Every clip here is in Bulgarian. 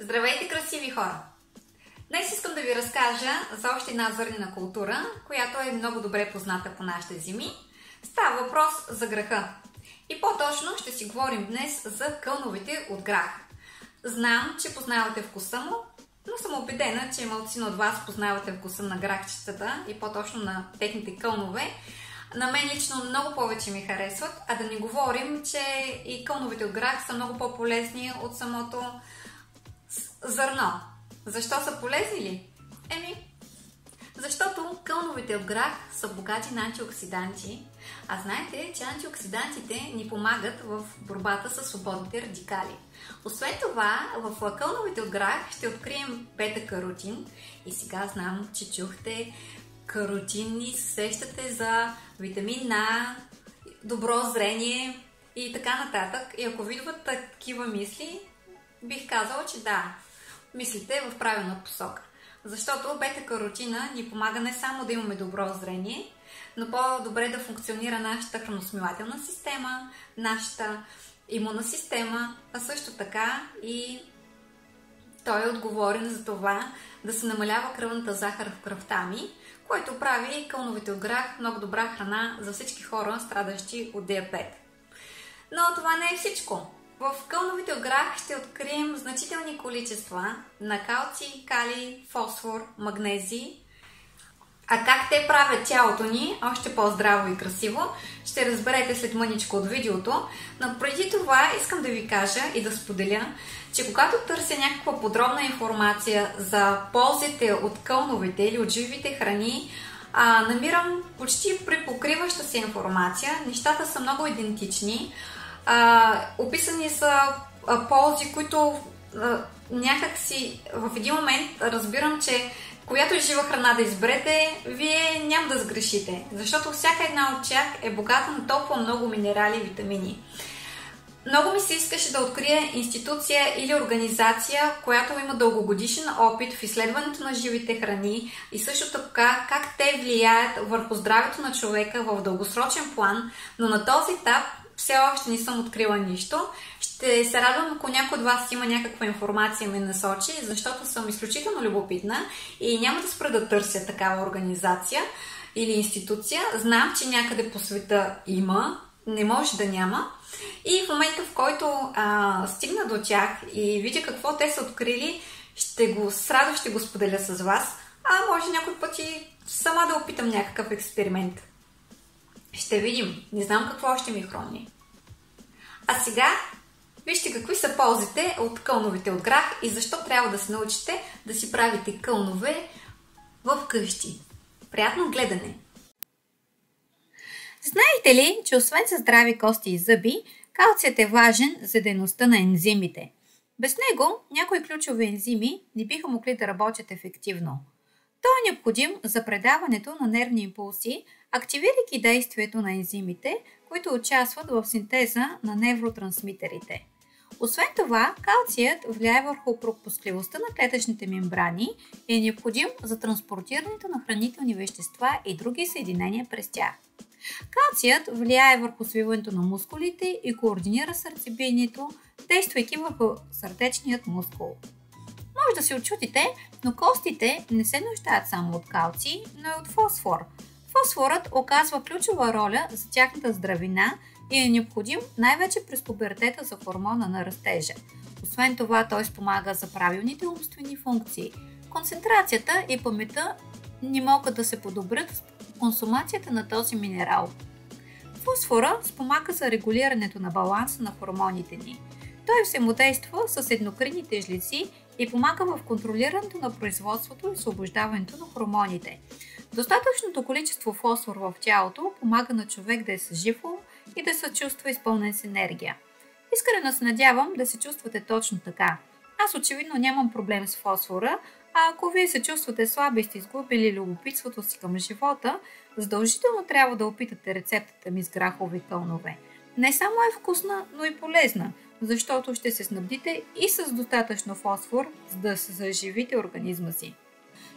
Здравейте, красиви хора! Днес искам да ви разкажа за още една зърнена култура, която е много добре позната по нашите земи. Става въпрос за граха. И по-точно ще си говорим днес за кълновете от грах. Знам, че познавате вкуса му, но съм убедена, че малцина от вас познавате вкуса на грахчетата и по-точно на техните кълнове. На мен лично много повече ми харесват, а да не говорим, че и кълновете от грах са много по-полезни от самото зърно. Защо са полезни ли? Защото кълновете от грах са богати на антиоксиданти, а знаете, че антиоксидантите ни помагат в борбата с свободните радикали. Освен това, в кълновете от грах ще открием бета-каротин и сега знам, че чухте каротин и сещате за витамин А, добро зрение и така нататък. И ако видват такива мисли, бих казала, че да, мислите в правилна посока. Защото бета-каротина ни помага не само да имаме добро зрение, но по-добре да функционира нашата храносмилателна система, нашата имунна система, а също така и той е отговорен за това да се намалява кръвната захар в кръвта ми, което прави кълновете от грах много добра храна за всички хора, страдащи от диабет. Но това не е всичко. В кълновете от грах ще открием значителни количества на калций, калий, фосфор, магнезий. А как те правят тялото ни още по-здраво и красиво, ще разберете след мъничко от видеото. Но преди това искам да ви кажа и да споделя, че когато търся някаква подробна информация за ползите от кълновете или от живите храни, намирам почти препокриваща се информация. Нещата са много идентични. Описани са ползи, които някакси в един момент разбирам, че която и жива храна да изберете, вие няма да сгрешите, защото всяка една от тях е богата на толкова много минерали и витамини. Много ми се искаше да открия институция или организация, която има дългогодишен опит в изследването на живите храни и също така как те влияят върху здравето на човека в дългосрочен план, но на този етап все още не съм открила нищо. Ще се радвам, ако някой от вас има някаква информация ме насочи, защото съм изключително любопитна и няма да спра да търся такава организация или институция. Знам, че някъде по света има, не може да няма. И в момента, в който стигна до тях и видя какво те са открили, с радост ще го споделя с вас. Може някой път и сама да опитам някакъв експеримент. Ще видим. Не знам какво ще ми хрумне. А сега вижте какви са ползите от кълновете от грах и защо трябва да се научите да си правите кълнове в къщи. Приятно гледане! Знаете ли, че освен за здрави кости и зъби, калцият е важен за дейността на ензимите? Без него някои ключови ензими не биха могли да работят ефективно. Той е необходим за предаването на нервни импулси, активирайки действието на ензимите, които участват в синтеза на невротрансмитерите. Освен това, калцият влияе върху пропускливостта на клетъчните мембрани и е необходим за транспортирането на хранителни вещества и други съединения през тях. Калцият влияе върху свиването на мускулите и координира сърцебиението, действайки върху сърдечният мускул. Може да се очудите, но костите не се нуждаят само от калций, но и от фосфор. Фосфорът оказва ключова роля за тяхната здравина и е необходим най-вече през пубертета за хормона на растежа. Освен това, той спомага за правилните умствени функции. Концентрацията и паметта не могат да се подобрят с консумацията на този минерал. Фосфора спомага за регулирането на баланса на хормоните ни. Той взаимодейства с еднокринните жлези и помага в контролирането на производството и освобождаването на хормоните. Достатъчното количество фосфор в тялото помага на човек да е с жив ум и да се чувства изпълнен с енергия. Искрено се надявам да се чувствате точно така. Аз очевидно нямам проблем с фосфора, а ако вие се чувствате слаби и сте изгубили любопитството си към живота, задължително трябва да опитате рецептата ми с грахови кълнове. Не само е вкусна, но и полезна, защото ще се снабдите и с достатъчно фосфор, за да се заживите организма си.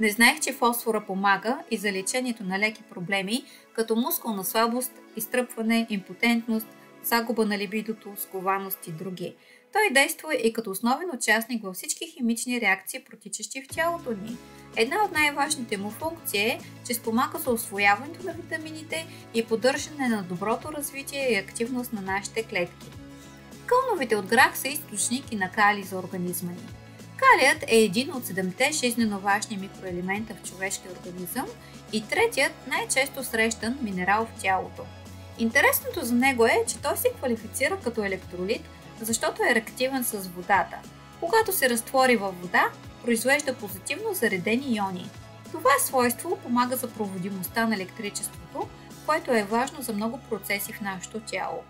Не знаех, че фосфора помага и за лечението на леки проблеми, като мускулна слабост, изтръпване, импотентност, загуба на либидото, скованост и други. Той действа и като основен участник във всички химични реакции, протичащи в тялото ни. Една от най-важните му функции е, че спомага за усвояването на витамините и поддържане на доброто развитие и активност на нашите клетки. Кълновете от грах са източники на калий за организма ни. Калият е един от 7-те жизнено важни микроелемента в човешкия организъм и третият най-често срещан минерал в тялото. Интересното за него е, че той се квалифицира като електролит, защото е реактивен с водата. Когато се разтвори във вода, произвежда позитивно заредени иони. Това свойство помага за проводимостта на електричеството, което е важно за много процеси в нашето тяло.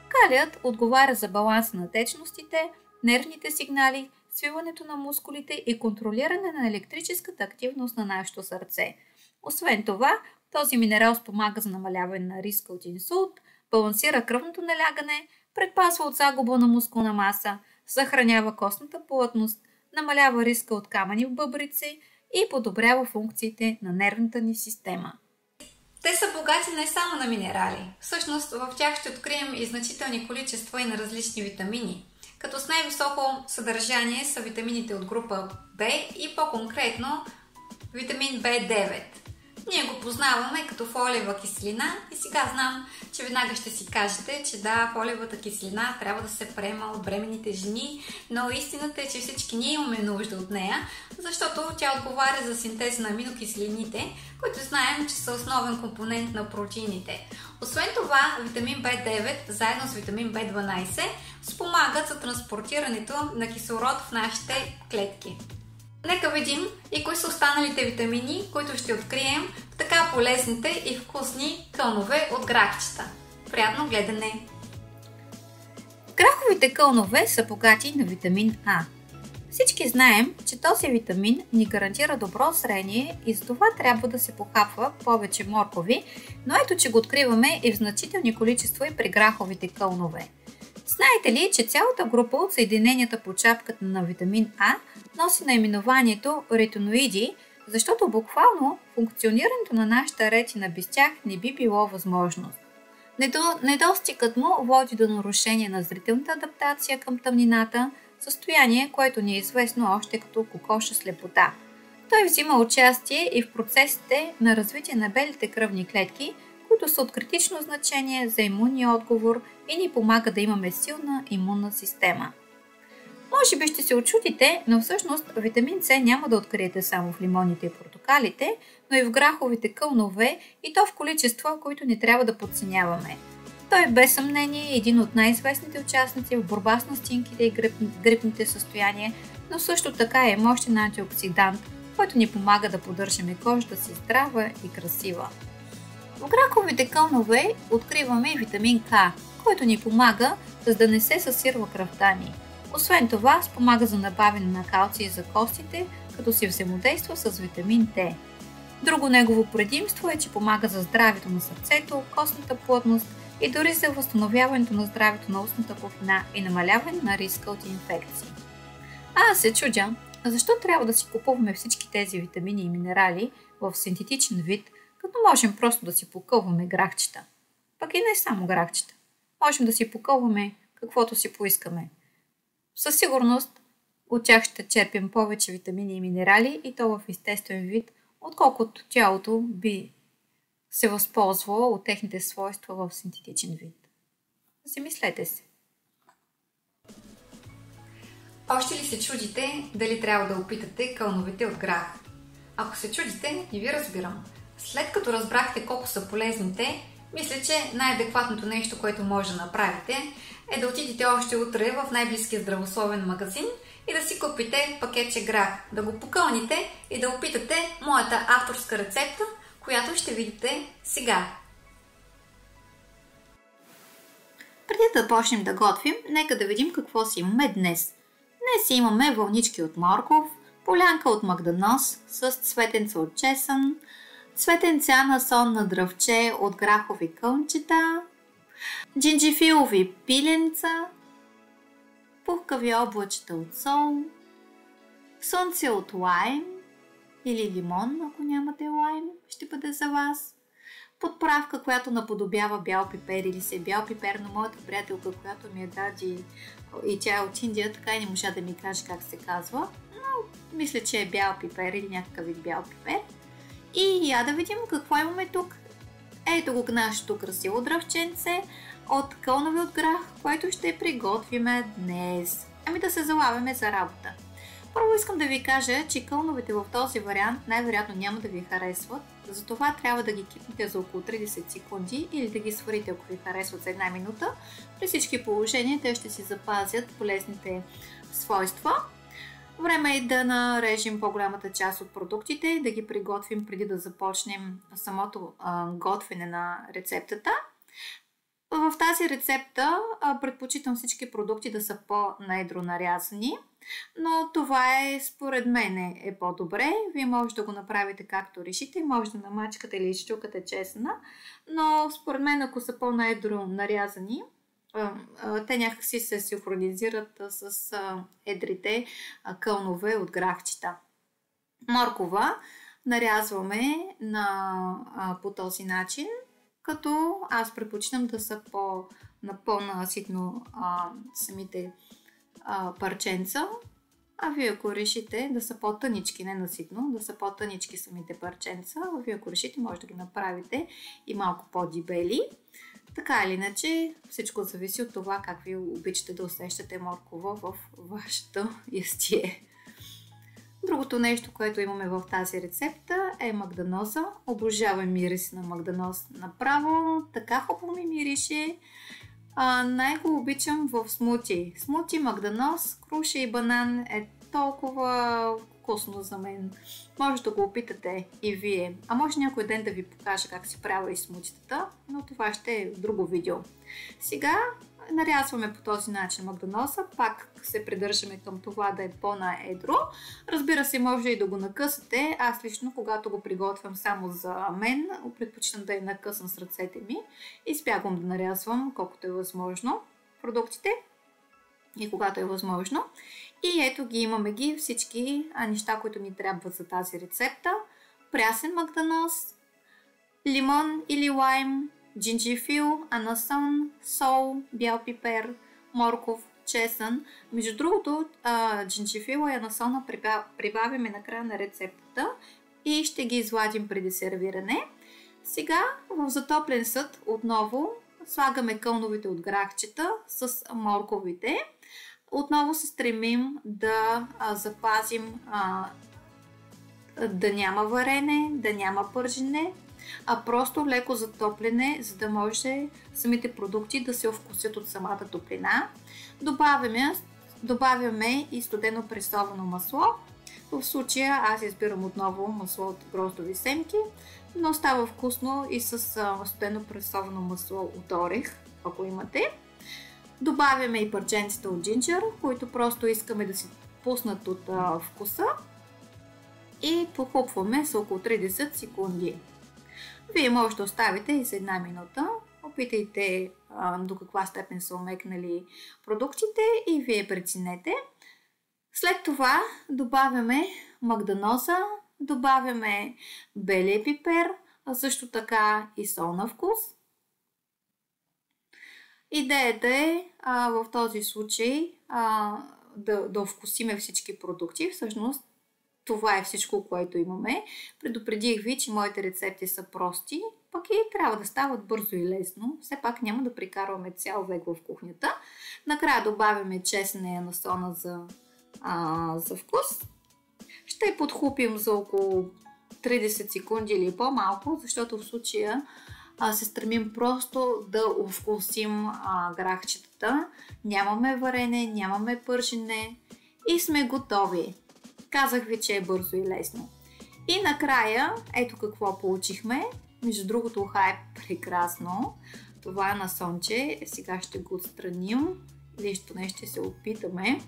Калият отговаря за баланса на течностите, нервните сигнали, свиването на мускулите и контролиране на електрическата активност на нашето сърце. Освен това, този минерал спомага за намаляване на риска от инсулт, балансира кръвното налягане, предпазва от загуба на мускулна маса, съхранява костната плътност, намалява риска от камъни в бъбрици и подобрява функциите на нервната ни система. Те са богати не само на минерали. Всъщност в тях ще открием и значителни количества и на различни витамини, като с най-високо съдържание са витамините от група В и по-конкретно витамин В9. Ние го познаваме като фолиева киселина и сега знам, че веднага ще си кажете, че да, фолиевата киселина трябва да се приема от бременните жени, но истината е, че всички ние имаме нужда от нея, защото тя отговаря за синтез на аминокиселините, които знаем, че са основен компонент на протеините. Освен това, витамин В9 заедно с витамин В12 спомагат за транспортирането на кислород в нашите клетки. Нека видим и кои са останалите витамини, които ще открием в така полезните и вкусни кълнове от грахчета. Приятно гледане! Граховите кълнове са богати на витамин А. Всички знаем, че този витамин ни гарантира добро зрение и за това трябва да се похапва повече моркови, но ето, че го откриваме и в значителни количества и при граховите кълнове. Знаете ли, че цялата група от съединенията по чапката на витамин А носи наименованието ретиноиди, защото буквално функционирането на нашата ретина без тях не би било възможност. Недостигът му води до нарушение на зрителната адаптация към тъмнината, състояние, което ни е известно още като кокоша слепота. Той взима участие и в процесите на развитие на белите кръвни клетки, които са от критично значение за имунния отговор и ни помага да имаме силна имунна система. Може би ще се очудите, но всъщност витамин С няма да откриете само в лимоните и портокалите, но и в граховите кълнове и то в количества, които не трябва да подценяваме. Той е без съмнение един от най-известните участници в борба с настинките и грипните състояния, но също така е мощен антиоксидант, който ни помага да поддържаме кожата си здрава и красива. В граховите кълнове откриваме и витамин К, който ни помага, за да не се съсирва кръвта ни. Освен това, спомага за набавяне на калций за костите, като си взаимодейства с витамин Т. Друго негово предимство е, че помага за здравето на сърцето, костната плътност и дори за възстановяването на здравето на устната пухлина и намаляване на риска от инфекции. Аз се чудя, защо трябва да си купуваме всички тези витамини и минерали в синтетичен вид, като можем просто да си покълваме грахчета. Пък и не само грахчета. Можем да си покълваме каквото си поискаме. Със сигурност от тях ще черпим повече витамини и минерали и то в естествен вид, отколкото тялото би се възползвало от техните свойства в синтетичен вид. Замислете се. Още ли се чудите дали трябва да опитате кълновете от грах? Ако се чудите, не ви разбирам. След като разбрахте колко са полезните, мисля, че най-адекватното нещо, което може да направите, е да отидете още утре в най-близкия здравословен магазин и да си купите пакетче грах, да го покълните и да опитате моята авторска рецепта, която ще видите сега. Преди да почнем да готвим, нека да видим какво си имаме днес. Днес имаме вълнички от морков, полянка от магданоз с цветенца от чесън, цветенца на сон на дръвче от грахови кълнчета, джинджифилови пиленца, пухкави облачета от сол, слънце от лайм или лимон, ако нямате лайм, ще бъде за вас, подправка, която наподобява бял пипер или се бял пипер, на моята приятелка, която ми е дади и тя е от Индия, така и не можа да ми каже как се казва, но мисля, че е бял пипер или някакъв вид бял пипер. И я да видим какво имаме тук. Ето го нашето красиво дръвченце от кълнове от грах, който ще приготвиме днес. Ами да се залавяме за работа. Първо искам да ви кажа, че кълновете в този вариант най-вероятно няма да ви харесват, затова трябва да ги кипнете за около 30 секунди или да ги сварите, ако ви харесват за една минута. При всички положения те ще си запазят полезните свойства. Време е да нарежем по-голямата част от продуктите, да ги приготвим преди да започнем самото готвене на рецептата. В тази рецепта предпочитам всички продукти да са по-наедро нарязани, но това според мен е по-добре. Вие може да го направите както решите, може да намачкате или изчукате чесъна, но според мен ако са по-наедро нарязани, те някакси се синхронизират с едрите кълнове от грахчета. Моркова нарязваме по този начин, като аз предпочитам да са по-наситно самите парченца, а вие ако решите да са по-тънички, не наситно, да са по-тънички самите парченца, вие ако решите може да ги направите и малко по-дебели. Така или иначе, всичко зависи от това как ви обичате да усещате моркова в вашето ястие. Другото нещо, което имаме в тази рецепта е магданоза. Обожавам мирис на магданоз направо. Така хубаво ми мирише. Най-го обичам в смути. Смути, магданоз, круша и банан е толкова вкусно за мен. Може да го опитате и вие. А може някой ден да ви покажа как си правя и смутитата, но това ще е в друго видео. Сега нарязваме по този начин магданоза, пак се придържаме към това да е по-наедро. Разбира се, може и да го накъсате. Аз лично, когато го приготвям само за мен, предпочитам да я накъсам с ръцете ми и избягвам да нарязвам колкото е възможно продуктите и когато е възможно. И ето ги, имаме ги всички неща, които ни трябват за тази рецепта. Прясен магданоз, лимон или лайм, джинджифил, анасон, сол, бял пипер, морков, чесън. Между другото, джинджифила и анасона прибавяме на края на рецептата и ще ги изладим преди сервиране. Сега в затоплен съд отново слагаме кълновите от грахчета с морковите. Отново се стремим да запазим да няма варене, да няма пържене, а просто леко затоплене, за да може самите продукти да се овкусят от самата топлина. Добавяме и студено пресовано масло. В случая аз избирам отново масло от гроздови семки, но става вкусно и с студено пресовано масло от орех, ако имате. Добавяме и парченцата от джинджер, които просто искаме да си пуснат от вкуса и похлупваме с около 30 секунди. Вие може да оставите и за една минута. Опитайте до каква степен са омекнали продуктите и вие преценете. След това добавяме магданоза, добавяме белия пипер, а също така и сол на вкус. Идеята е в този случай да вкусиме всички продукти. Всъщност това е всичко, което имаме. Предупредих ви, че моите рецепти са прости, пък и трябва да стават бързо и лесно. Все пак няма да прикарваме цял век в кухнята. Накрая добавяме чесъна и анасона за вкус. Ще подхлупим за около 30 секунди или по-малко, защото в случая се стремим просто да овкусим грахчетата. Нямаме варене, нямаме пържене и сме готови. Казах ви, че е бързо и лесно. И накрая, ето какво получихме. Между другото, уха е прекрасно. Това е на слънче. Сега ще го отстраним. Или поне ще се опитаме.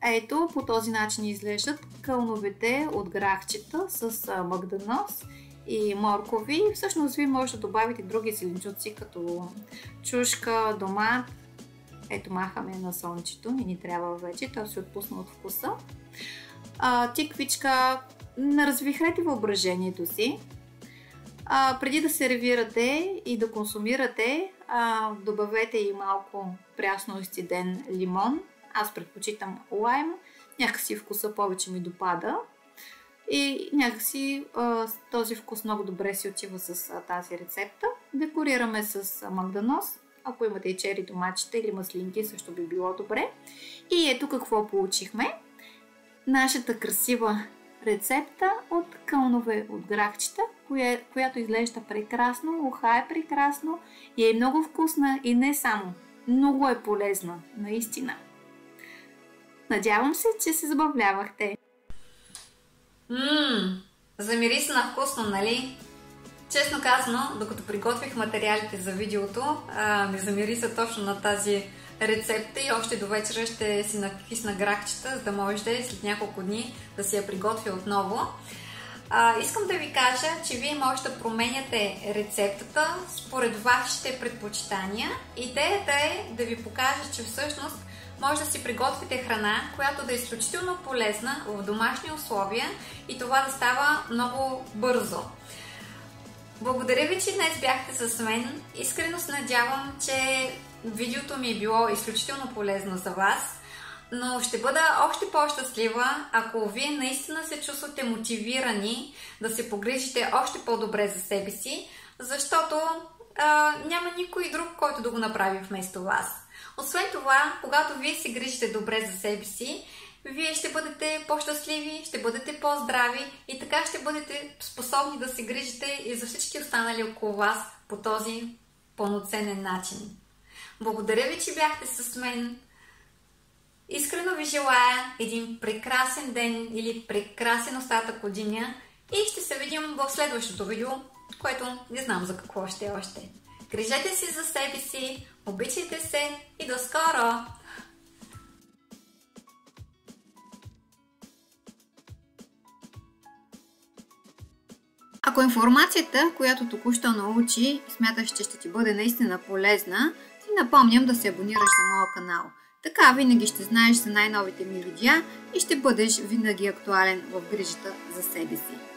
Ето, по този начин изглеждат кълновете от грахчета с магданоз и моркови. Всъщност вие може да добавите други зеленчуци, като чушка, домат. Ето, махаме на слънчето, не ни трябва вече, то се отпусна от вкуса. Тиквичка, развихрете въображението си. Преди да сервирате и да консумирате, добавете и малко прясно изцеден лимон. Аз предпочитам лайм, някакси вкуса повече ми допада и някакси този вкус много добре си отива с тази рецепта. Декорираме с магданоз, ако имате и чери домачета или маслинки, също би било добре. И ето какво получихме. Нашата красива рецепта от кълнове от грахчета, която изглежда прекрасно, ухае прекрасно и е много вкусна и не само. Много е полезна, наистина. Надявам се, че се забавлявахте. Замириса на вкусно, нали? Честно казано, докато приготвих материалите за видеото, ми замириса точно на тази рецепта и още до вечера ще си накисна грахчета, за да можете след няколко дни да си я приготвя отново. Искам да ви кажа, че вие можете да променяте рецептата според вашите предпочитания. Идеята е да ви покажа, че всъщност може да си приготвите храна, която да е изключително полезна в домашни условия и това да става много бързо. Благодаря ви, че днес бяхте с мен. Искрено се надявам, че видеото ми е било изключително полезно за вас, но ще бъда още по-щастлива, ако вие наистина се чувствате мотивирани да се погрижите още по-добре за себе си, защото няма никой друг, който да го направи вместо вас. Освен това, когато вие се грижите добре за себе си, вие ще бъдете по-щастливи, ще бъдете по-здрави и така ще бъдете способни да се грижите и за всички останали около вас по този пълноценен начин. Благодаря ви, че бяхте с мен. Искрено ви желая един прекрасен ден или прекрасен остатък от деня и ще се видим в следващото видео, което не знам за какво ще е още. Грижете се за себе си, обичайте се и до скоро! Ако информацията, която току-що научи, смяташ, че ще ти бъде наистина полезна, ти напомням да се абонираш за моя канал. Така винаги ще знаеш за най-новите ми видеа и ще бъдеш винаги актуален в грижата за себе си.